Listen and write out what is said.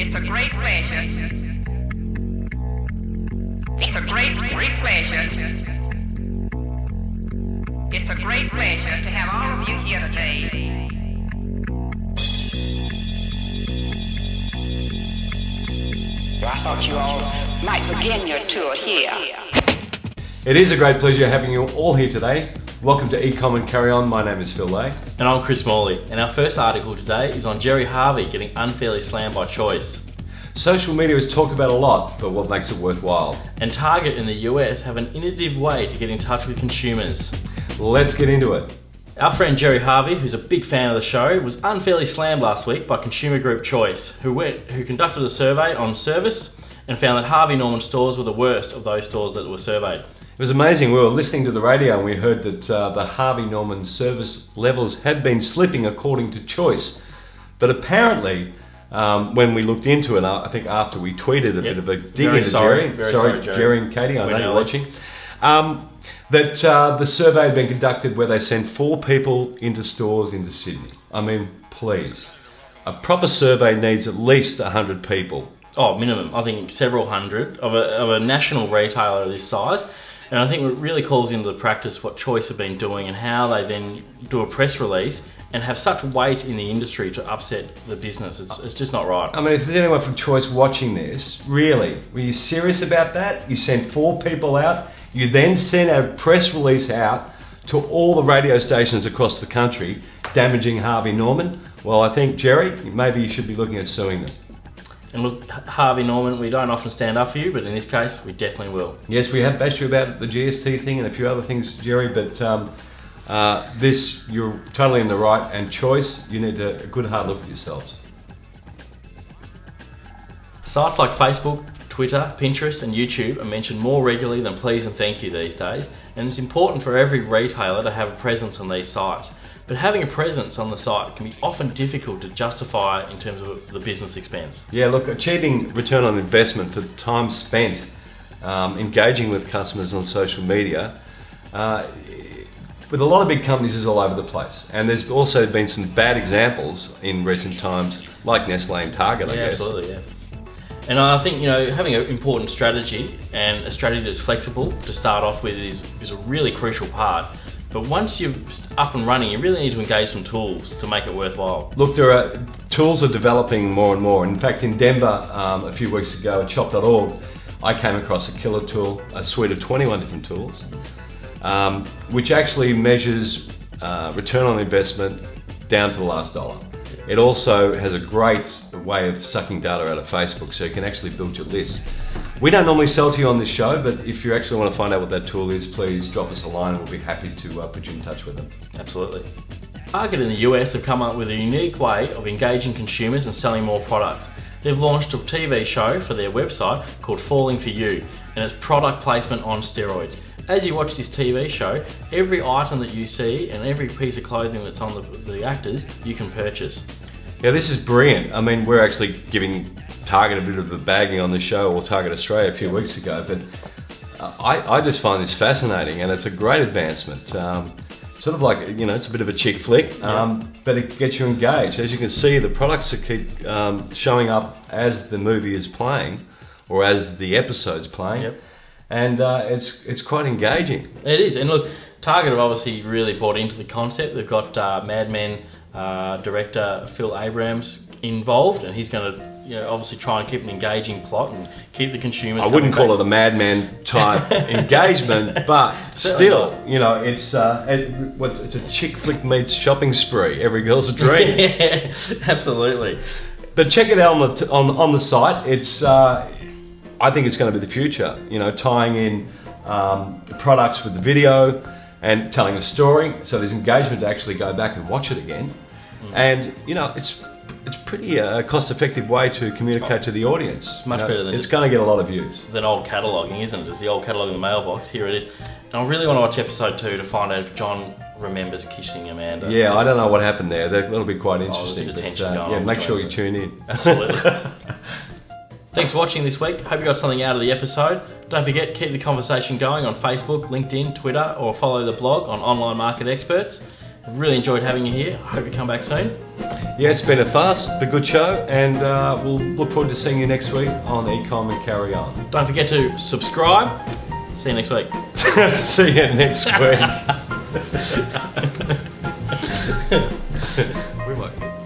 It's a great pleasure. It's a great pleasure. It's a great pleasure to have all of you here today. I thought you all might begin your tour here. It is a great pleasure having you all here today. Welcome to ECOMMERCE Carry On. My name is Phil Lay. And I'm Chris Morley. And our first article today is on Gerry Harvey getting unfairly slammed by Choice. Social media is talked about a lot, but what makes it worthwhile? And Target in the US have an innovative way to get in touch with consumers. Let's get into it. Our friend Gerry Harvey, who's a big fan of the show, was unfairly slammed last week by consumer group Choice, who conducted a survey on service and found that Harvey Norman stores were the worst of those stores that were surveyed. It was amazing. We were listening to the radio and we heard that the Harvey Norman service levels had been slipping according to Choice. But apparently, when we looked into it, I think after we tweeted a bit of a dig into Gerry, sorry Gerry and Katie, I know you're watching, that the survey had been conducted where they sent 4 people into stores into Sydney. I mean, please. A proper survey needs at least 100 people. Oh, minimum. I think several hundred of a national retailer of this size. And I think it really calls into the practice what Choice have been doing and how they then do a press release and have such weight in the industry to upset the business. It's just not right. I mean, if there's anyone from Choice watching this, really, were you serious about that? You sent 4 people out, you then sent a press release out to all the radio stations across the country damaging Harvey Norman. Well, I think, Gerry, maybe you should be looking at suing them. And look, Harvey Norman, we don't often stand up for you, but in this case, we definitely will. Yes, we have bashed you about the GST thing and a few other things, Gerry, but this, you're totally in the right, and Choice, you need a good hard look at yourselves. Sites like Facebook, Twitter, Pinterest and YouTube are mentioned more regularly than please and thank you these days, and it's important for every retailer to have a presence on these sites. But having a presence on the site can be often difficult to justify in terms of the business expense. Yeah, look, achieving return on investment for time spent engaging with customers on social media, with a lot of big companies, is all over the place. And there's also been some bad examples in recent times, like Nestle and Target, I guess. Absolutely, yeah. And I think, you know, having an important strategy and a strategy that's flexible to start off with is a really crucial part. But once you're up and running, you really need to engage some tools to make it worthwhile. Look, tools are developing more and more. In fact, in Denver a few weeks ago at shop.org, I came across a killer tool, a suite of 21 different tools, which actually measures return on investment down to the last dollar. It also has a great way of sucking data out of Facebook, so you can actually build your list. We don't normally sell to you on this show, but if you actually want to find out what that tool is, please drop us a line and we'll be happy to put you in touch with them. Absolutely. Target in the US have come up with a unique way of engaging consumers and selling more products. They've launched a TV show for their website called Falling For You, and it's product placement on steroids. As you watch this TV show, every item that you see and every piece of clothing that's on the actors, you can purchase. Yeah, this is brilliant. I mean, we're actually giving Target a bit of a bagging on the show, or Target Australia, a few weeks ago, but I just find this fascinating and it's a great advancement. Sort of like, you know, it's a bit of a chick flick, but it gets you engaged. As you can see, the products that keep showing up as the movie is playing, or as the episode's playing. Yep. And it's quite engaging. It is, and look, Target have obviously really bought into the concept. They've got Mad Men director Phil Abrams involved, and he's going to, you know, obviously try and keep an engaging plot and keep the consumers. I wouldn't call it a Mad Men type engagement, but still, you know, it's a chick flick meets shopping spree. Every girl's a dream. Yeah, absolutely. But check it out on the site. It's I think it's going to be the future, you know, tying in the products with the video and telling a story, so there's engagement to actually go back and watch it again. And, you know, it's pretty cost-effective way to communicate to the audience. It's much better than it's going to get a lot of views. Than old cataloguing, isn't it? It's the old catalogue in the mailbox. Here it is. And I really want to watch episode 2 to find out if John remembers kissing Amanda. Yeah, I don't know what happened there. That'll be quite interesting. There's a bit of tension going on. Yeah, make sure you tune in. Absolutely. Thanks for watching this week. Hope you got something out of the episode. Don't forget, keep the conversation going on Facebook, LinkedIn, Twitter, or follow the blog on Online Market Experts. I've really enjoyed having you here. I hope you come back soon. Yeah, it's been a fast, a good show, and we'll look forward to seeing you next week on ECOMMERCE and Carry On. Don't forget to subscribe. See you next week. See you next week. We might.